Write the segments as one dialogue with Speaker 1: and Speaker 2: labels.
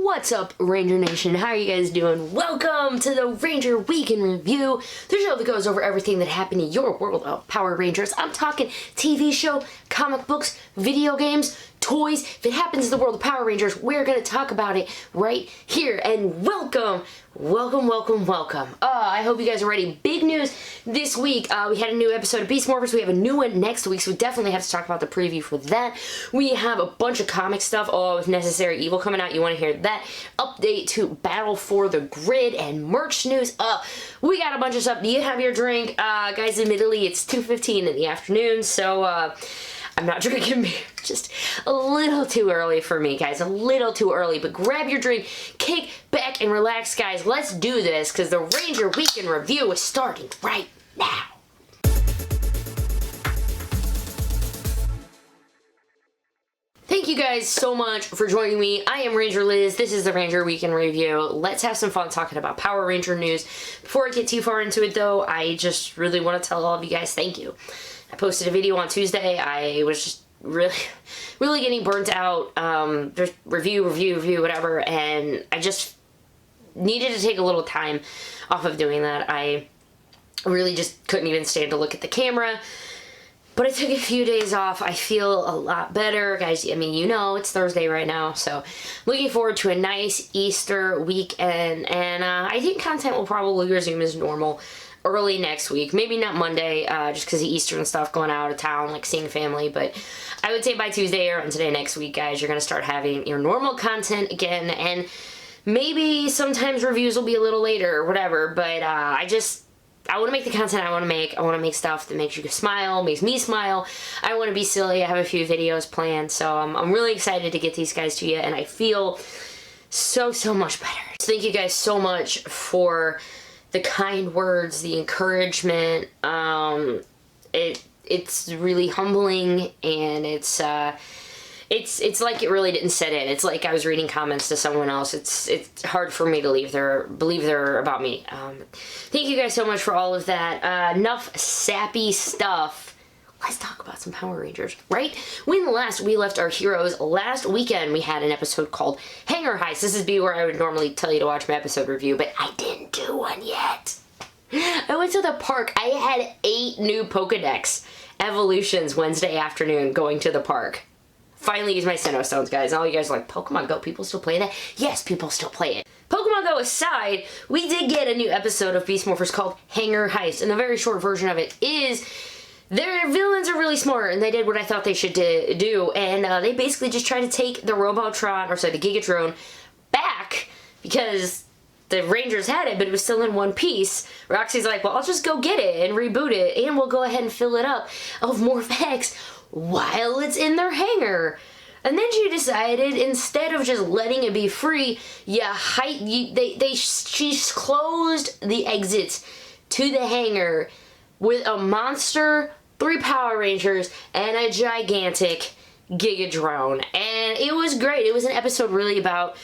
Speaker 1: What's up, Ranger Nation? How are you guys doing? Welcome to the Ranger Week in Review, the show that goes over everything that happened in your world of Power Rangers. I'm talking TV show, comic books, video games, toys. If it happens in the world of Power Rangers, we're going to talk about it right here. And welcome. I hope you guys are ready. Big news this week. We had a new episode of Beast Morphers. We have a new one next week, so we definitely have to talk about the preview for that. We have a bunch of comic stuff. Oh, Necessary Evil coming out. You want to hear that? Update to Battle for the Grid and merch news. We got a bunch of stuff. Do you have your drink? Guys, admittedly, it's 2:15 in the afternoon, so I'm not drinking beer. Just a little too early for me, guys. A little too early. But grab your drink, kick back, and relax, guys. Let's do this, because the Ranger Week in Review is starting right now. Thank you guys so much for joining me. I am Ranger Liz. This is the Ranger Week in Review. Let's have some fun talking about Power Ranger news. Before I get too far into it, though, I just really want to tell all of you guys thank you. I posted a video on Tuesday. I was just really getting burnt out. There's review, whatever, and I just needed to take a little time off of doing that. I really just couldn't even stand to look at the camera. But I took a few days off. I feel a lot better. Guys, I mean, you know, it's Thursday right now, so looking forward to a nice Easter weekend, and I think content will probably resume as normal early next week. Maybe not Monday, just because of Easter and stuff, going out of town, like seeing family, but I would say by Tuesday or today next week, guys, you're going to start having your normal content again, and maybe sometimes reviews will be a little later or whatever, but I want to make the content I want to make. I want to make stuff that makes you smile, makes me smile. I want to be silly. I have a few videos planned, so I'm really excited to get these guys to you, and I feel so much better. Thank you guys so much for the kind words, the encouragement. It's really humbling, and it's like it really didn't set in. It's like I was reading comments to someone else. It's hard for me to believe they're about me. Thank you guys so much for all of that. Enough sappy stuff. Let's talk about some Power Rangers, right? When last we left our heroes, last weekend we had an episode called Hangar Heist. This is where I would normally tell you to watch my episode review, but I didn't do one yet. I went to the park. I had 8 new Pokedex evolutions Wednesday afternoon going to the park. Finally used my Sinnoh Stones, guys. All you guys are like, Pokemon Go, people still play that? Yes, people still play it. Pokemon Go aside, we did get a new episode of Beast Morphers called Hangar Heist, and the very short version of it is their villains are really smart, and they did what I thought they should do, and they basically just tried to take the the Gigatron back, because the Rangers had it, but it was still in one piece. Roxy's like, well, I'll just go get it and reboot it, and we'll go ahead and fill it up of Morph X while it's in their hangar. And then she decided, instead of just letting it be free, she closed the exits to the hangar with a monster, 3 Power Rangers, and a gigantic Gigadrone. And it was great. It was an episode really about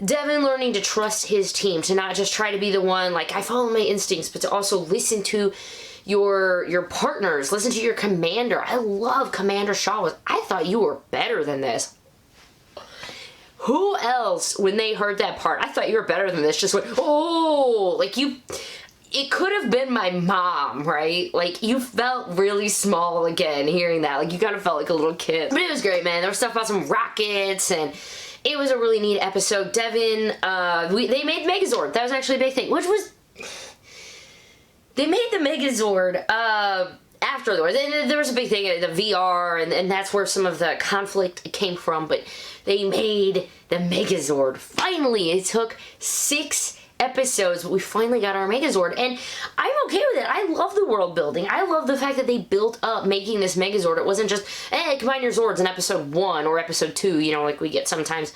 Speaker 1: Devin learning to trust his team, to not just try to be the one, like, I follow my instincts, but to also listen to your partners, listen to your commander. I love Commander Shaw. I thought you were better than this. Who else, when they heard that part, I thought you were better than this, just went, oh, like it could have been my mom, right? Like, you felt really small again hearing that. Like, you kind of felt like a little kid. But it was great, man. There was stuff about some rockets, and it was a really neat episode. Devin, they made Megazord. That was actually a big thing, which was, they made the Megazord afterwards. And there was a big thing, the VR, and that's where some of the conflict came from, but they made the Megazord. Finally, it took 6 episodes, but we finally got our Megazord, and I'm okay with it. I love the world building. I love the fact that they built up making this Megazord. It wasn't just, hey, combine your Zords in episode 1 or episode 2, you know, like we get sometimes.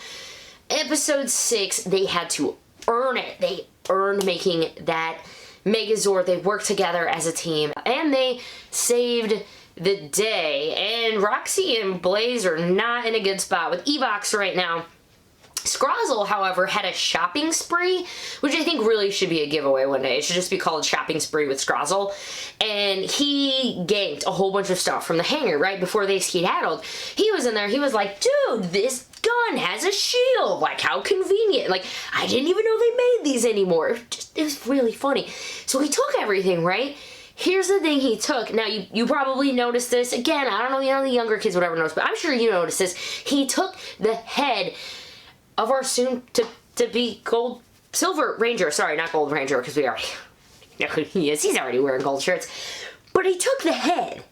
Speaker 1: Episode 6, they had to earn it. They earned making that Megazord. They worked together as a team, and they saved the day. And Roxy and Blaze are not in a good spot with Evox right now. Scrozzle, however, had a shopping spree, which I think really should be a giveaway one day. It should just be called Shopping Spree with Scrozzle. And he ganked a whole bunch of stuff from the hangar right before they skedaddled. He was in there, he was like, dude, this gun, has a shield. Like, how convenient. Like, I didn't even know they made these anymore. It was really funny. So he took everything, right? Here's the thing he took. Now, you probably noticed this. Again, I don't know, the younger kids would ever notice, but I'm sure you noticed this. He took the head of our soon-to-be Silver Ranger. Sorry, not Gold Ranger, because we already know who he is. He's already wearing gold shirts. But he took the head.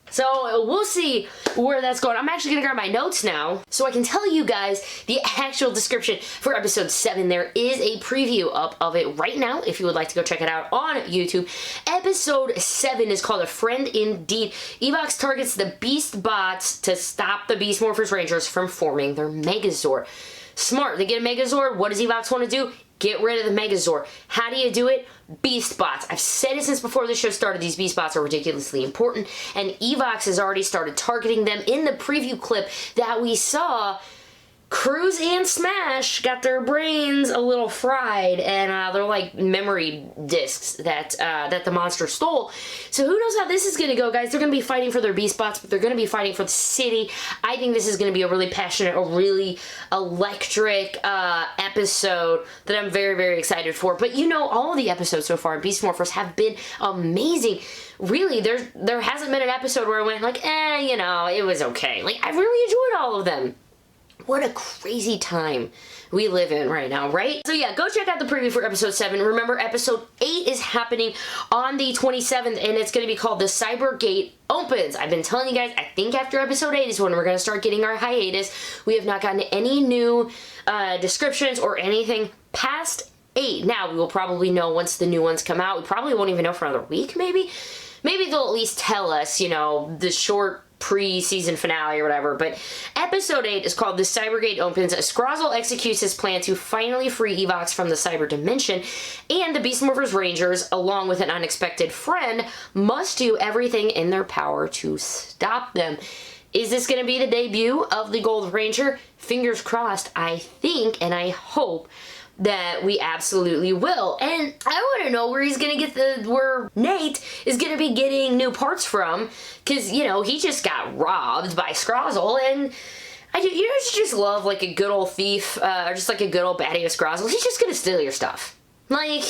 Speaker 1: So we'll see where that's going. I'm actually going to grab my notes now so I can tell you guys the actual description for episode 7. There is a preview up of it right now if you would like to go check it out on YouTube. Episode 7 is called A Friend Indeed. Evox targets the Beast bots to stop the Beast Morphers Rangers from forming their Megazord. Smart. They get a Megazord. What does Evox want to do? Get rid of the Megazord. How do you do it? Beast bots. I've said it since before the show started. These beast bots are ridiculously important, and Evox has already started targeting them. In the preview clip that we saw, Cruz and Smash got their brains a little fried, and they're like memory discs that the monster stole. So who knows how this is going to go, guys. They're going to be fighting for their beast bots, but they're going to be fighting for the city. I think this is going to be a really passionate, a really electric episode that I'm very, very excited for. But you know, all of the episodes so far in Beast Morphers have been amazing. Really, there hasn't been an episode where I went like, you know, it was okay. Like, I really enjoyed all of them. What a crazy time we live in right now, right? So yeah, go check out the preview for episode 7. Remember, episode 8 is happening on the 27th, and it's going to be called The Cybergate Opens. I've been telling you guys, I think after episode 8 is when we're going to start getting our hiatus. We have not gotten any new descriptions or anything past 8. Now, we will probably know once the new ones come out. We probably won't even know for another week, maybe. Maybe they'll at least tell us, you know, the short pre-season finale or whatever, but episode 8 is called The Cybergate Opens. Scrozzle executes his plan to finally free Evox from the cyber dimension, and the Beast Morphers Rangers, along with an unexpected friend, must do everything in their power to stop them. Is this going to be the debut of the Gold Ranger? Fingers crossed. I think and I hope that we absolutely will. And I want to know where he's going to get where Nate is going to be getting new parts from, because, you know, he just got robbed by Scrozzle, and you just love, like, a good old thief, or just, like, a good old baddie of Scrozzle. He's just going to steal your stuff. Like,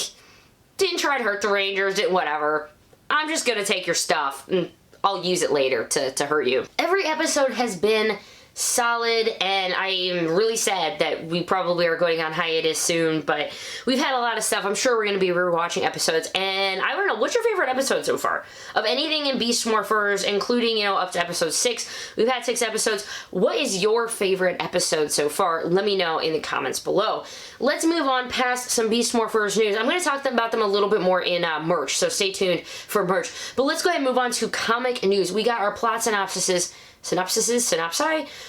Speaker 1: didn't try to hurt the Rangers, didn't whatever. I'm just going to take your stuff, and I'll use it later to hurt you. Every episode has been solid, and I am really sad that we probably are going on hiatus soon, but we've had a lot of stuff. I'm sure we're going to be rewatching episodes, and I don't know, what's your favorite episode so far? Of anything in Beast Morphers, including, you know, up to episode 6. We've had 6 episodes. What is your favorite episode so far? Let me know in the comments below. Let's move on past some Beast Morphers news. I'm going to talk about them a little bit more in merch, so stay tuned for merch. But let's go ahead and move on to comic news. We got our plot synopsi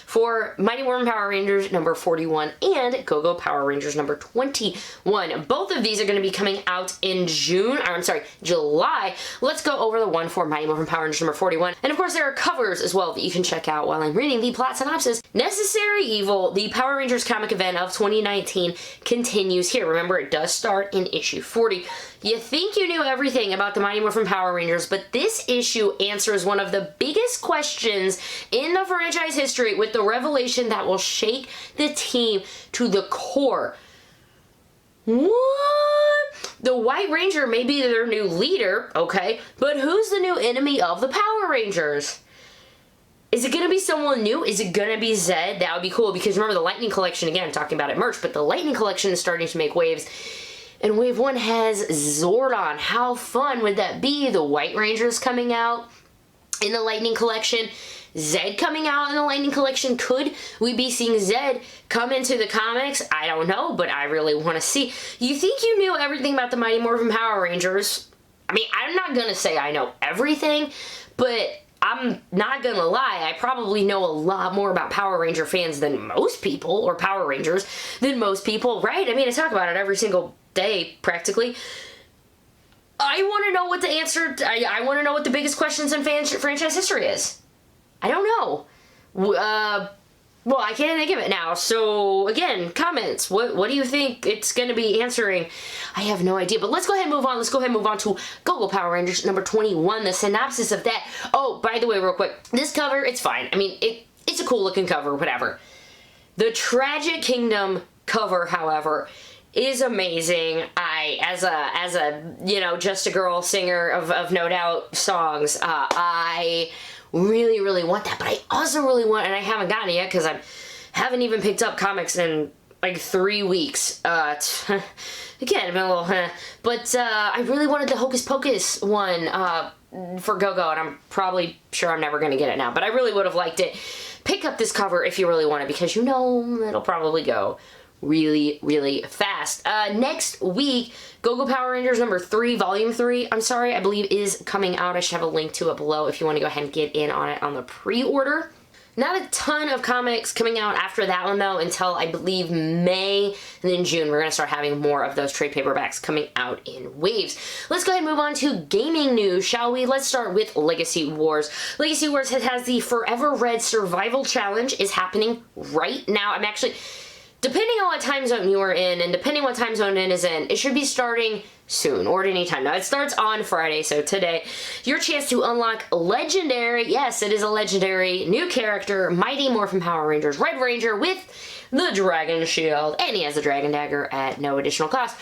Speaker 1: for Mighty Morphin Power Rangers number 41 and Go-Go Power Rangers number 21. Both of these are going to be coming out in July. Let's go over the one for Mighty Morphin Power Rangers number 41. And of course, there are covers as well that you can check out while I'm reading the plot synopsis. Necessary Evil, the Power Rangers comic event of 2019, continues here. Remember, it does start in issue 40. You think you knew everything about the Mighty Morphin Power Rangers, but this issue answers one of the biggest questions in the franchise history with the revelation that will shake the team to the core. What? The White Ranger may be their new leader, okay, but who's the new enemy of the Power Rangers? Is it going to be someone new? Is it going to be Zed? That would be cool, because remember the Lightning Collection, again, I'm talking about it merch, but the Lightning Collection is starting to make waves. And Wave 1 has Zordon. How fun would that be? The White Rangers coming out in the Lightning Collection. Zed coming out in the Lightning Collection. Could we be seeing Zed come into the comics? I don't know, but I really want to see. You think you knew everything about the Mighty Morphin Power Rangers? I mean, I'm not going to say I know everything, but I'm not gonna lie, I probably know a lot more about Power Ranger fans than most people, or Power Rangers than most people, right? I mean, I talk about it every single day, practically. I want to know what the answer, I want to know what the biggest questions in franchise history is. I don't know. Well, I can't think of it now. So, again, comments. What do you think it's going to be answering? I have no idea. But let's go ahead and move on. Let's go ahead and move on to Go-Go Power Rangers number 21. The synopsis of that. Oh, by the way, real quick. This cover, it's fine. I mean, it's a cool looking cover, whatever. The Tragic Kingdom cover, however, is amazing. As a you know, just a girl singer of No Doubt songs, I really, really want that. But I also really want, and I haven't gotten it yet because I haven't even picked up comics in like 3 weeks. Again, I've been a little, but I really wanted the Hocus Pocus one for Go-Go, and I'm probably sure I'm never going to get it now, but I really would have liked it. Pick up this cover if you really want it, because you know it'll probably go really, really fast. Next week, Go-Go Power Rangers number 3, volume 3, I believe is coming out. I should have a link to it below if you want to go ahead and get in on it on the pre-order. Not a ton of comics coming out after that one, though, until I believe May, and then June we're going to start having more of those trade paperbacks coming out in waves. Let's go ahead and move on to gaming news, shall we? Let's start with Legacy Wars. Legacy Wars has the Forever Red Survival Challenge is happening right now. I'm actually, depending on what time zone you are in, and depending what time zone it is in, it should be starting soon, or at any time. Now, it starts on Friday, so today, your chance to unlock legendary, yes, it is a legendary, new character, Mighty Morphin Power Rangers Red Ranger with the Dragon Shield, and he has the Dragon Dagger at no additional cost.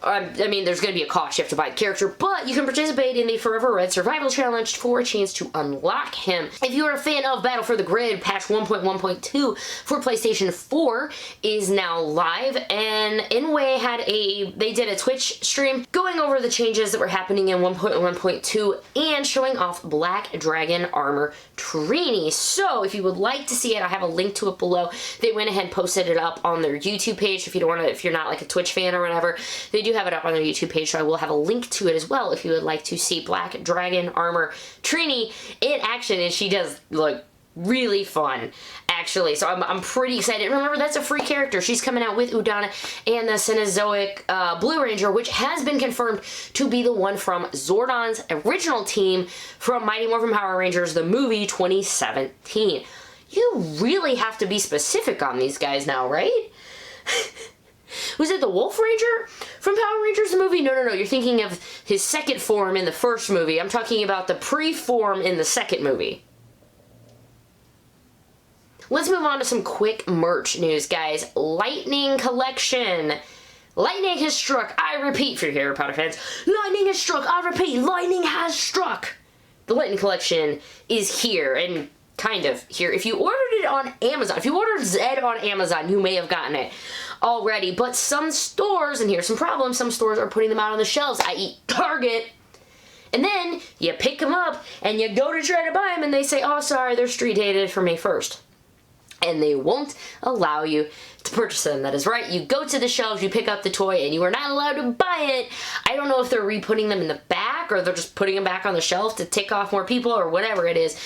Speaker 1: I mean, there's going to be a cost. You have to buy the character, but you can participate in the Forever Red Survival Challenge for a chance to unlock him. If you are a fan of Battle for the Grid, patch 1.1.2 for PlayStation 4 is now live, and they did a Twitch stream going over the changes that were happening in 1.1.2 and showing off Black Dragon Armor Trini. So, if you would like to see it, I have a link to it below. They went ahead and posted it up on their YouTube page. If you don't want to, if you're not like a Twitch fan or whatever, they do have it up on their YouTube page, so I will have a link to it as well if you would like to see Black Dragon Armor Trini in action, and she does look really fun, actually, so I'm pretty excited. Remember, that's a free character. She's coming out with Udana and the Cenozoic Blue Ranger, which has been confirmed to be the one from Zordon's original team from Mighty Morphin Power Rangers, the movie 2017. You really have to be specific on these guys now, right? Was it the Wolf Ranger from Power Rangers, the movie? No, you're thinking of his second form in the first movie. I'm talking about the pre-form in the second movie. Let's move on to some quick merch news, guys. Lightning Collection. Lightning has struck. I repeat for you Harry Potter fans. Lightning has struck. I repeat, lightning has struck. The Lightning Collection is here, and kind of here. If you ordered it on Amazon, if you ordered Zed on Amazon, you may have gotten it already, but some stores, and here's some problems, some stores are putting them out on the shelves, i.e. Target, and then you pick them up and you go to try to buy them and they say, oh, sorry, they're street dated for May 1st. And they won't allow you to purchase them. That is right. You go to the shelves, you pick up the toy, and you are not allowed to buy it. I don't know if they're re-putting them in the back or they're just putting them back on the shelf to tick off more people or whatever it is.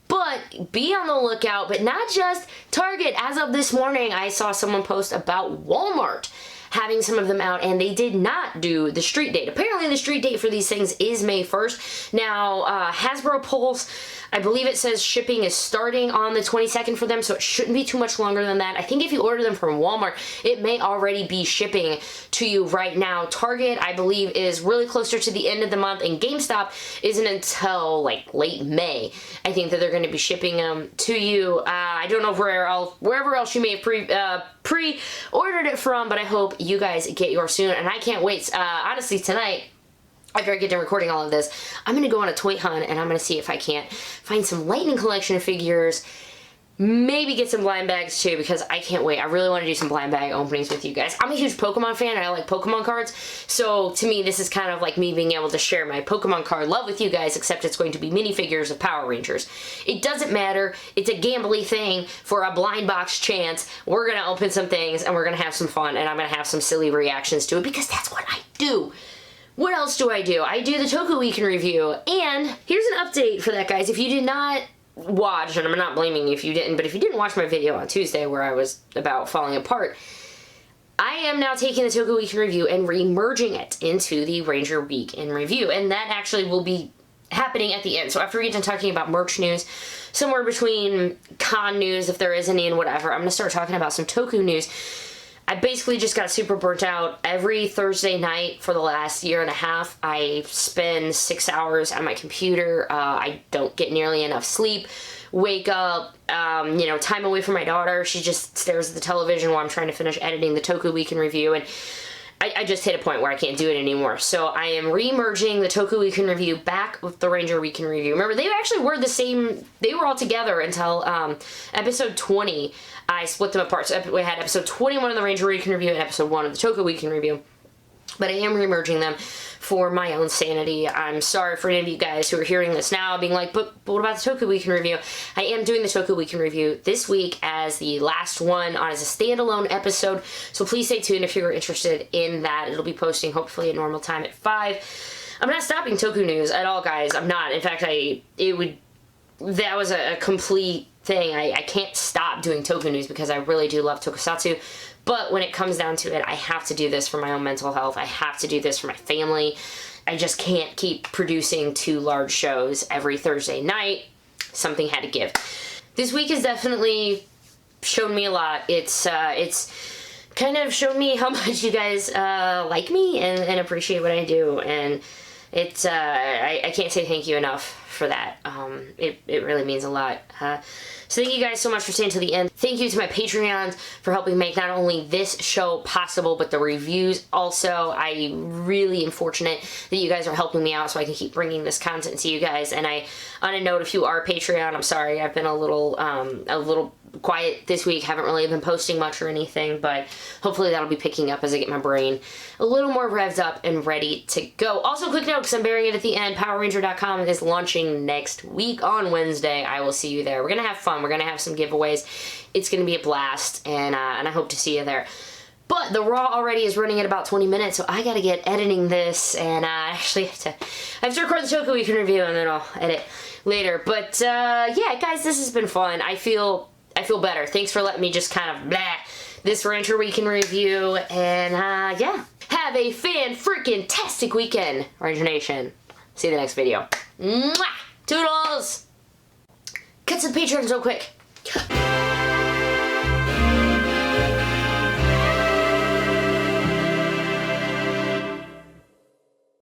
Speaker 1: But be on the lookout, but not just Target. As of this morning, I saw someone post about Walmart having some of them out, and they did not do the street date. Apparently the street date for these things is May 1st. Now, Hasbro Pulse, I believe it says shipping is starting on the 22nd for them, so it shouldn't be too much longer than that. I think if you order them from Walmart, it may already be shipping to you right now. Target, I believe, is really closer to the end of the month, and GameStop isn't until like late May. I think that they're going to be shipping them to you. I don't know wherever else you may have pre-ordered it from, but I hope you guys get yours soon, and I can't wait. Honestly, tonight, after I get done recording all of this, I'm going to go on a toy hunt, and I'm going to see if I can't find some Lightning Collection figures, maybe get some blind bags too, because I can't wait. I really want to do some blind bag openings with you guys. I'm a huge Pokemon fan, and I like Pokemon cards, so to me, this is kind of like me being able to share my Pokemon card love with you guys, except it's going to be minifigures of Power Rangers. It doesn't matter. It's a gambly thing for a blind box chance. We're going to open some things, and we're going to have some fun, and I'm going to have some silly reactions to it, because that's what I do. What else do? I do the Toku Week in review, and here's an update for that, guys. If you did not watch, and I'm not blaming you if you didn't, but if you didn't watch my video on Tuesday where I was about falling apart, I am now taking the Toku Week in review and re-merging it into the Ranger Week in review, and that actually will be happening at the end. So after we get done talking about merch news, somewhere between con news, if there is any, and whatever, I'm going to start talking about some Toku news. I basically just got super burnt out. Every Thursday night for the last year and a half, I spend 6 hours at my computer. I don't get nearly enough sleep. Wake up, you know, time away from my daughter. She just stares at the television while I'm trying to finish editing the Toku Week in Review, and I just hit a point where I can't do it anymore. So I am re-merging the Toku Week in Review back with the Ranger Week in Review. Remember, they actually were the same, they were all together until episode 20. I split them apart. So we had episode 21 of the Ranger Week in Review and episode 1 of the Toku Week in Review. But I am re-merging them for my own sanity. I'm sorry for any of you guys who are hearing this now being like, but what about the Toku Week in Review? I am doing the Toku Week in Review this week as the last one as a standalone episode, so please stay tuned if you're interested in that. It'll be posting hopefully at normal time at 5. I'm not stopping Toku news at all, guys. I'm not. In fact, that was a complete thing. I can't stop doing Toku news because I really do love Tokusatsu. But when it comes down to it, I have to do this for my own mental health. I have to do this for my family. I just can't keep producing 2 large shows every Thursday night. Something had to give. This week has definitely shown me a lot. It's kind of shown me how much you guys like me and appreciate what I do. And it's I can't say thank you enough for that. It really means a lot. So thank you guys so much for staying to the end. Thank you to my Patreons for helping make not only this show possible, but the reviews also. I really am fortunate that you guys are helping me out so I can keep bringing this content to you guys. And on a note, if you are a Patreon, I'm sorry, I've been a little quiet this week. Haven't really been posting much or anything, but hopefully that'll be picking up as I get my brain a little more revved up and ready to go. Also, quick note, because I'm burying it at the end, PowerRanger.com is launching next week on Wednesday. I will see you there. We're gonna have fun. We're gonna have some giveaways. It's gonna be a blast, and I hope to see you there. But the Raw already is running at about 20 minutes, so I gotta get editing this, and I actually have to record the Toku Week in Review, and then I'll edit later. But yeah, guys, this has been fun. I feel better. Thanks for letting me just kind of blah this Ranger Week in Review, and yeah, have a fan-freaking-tastic weekend, Ranger Nation. See you in the next video. Mwah! Toodles! Cut to the Patreons real quick.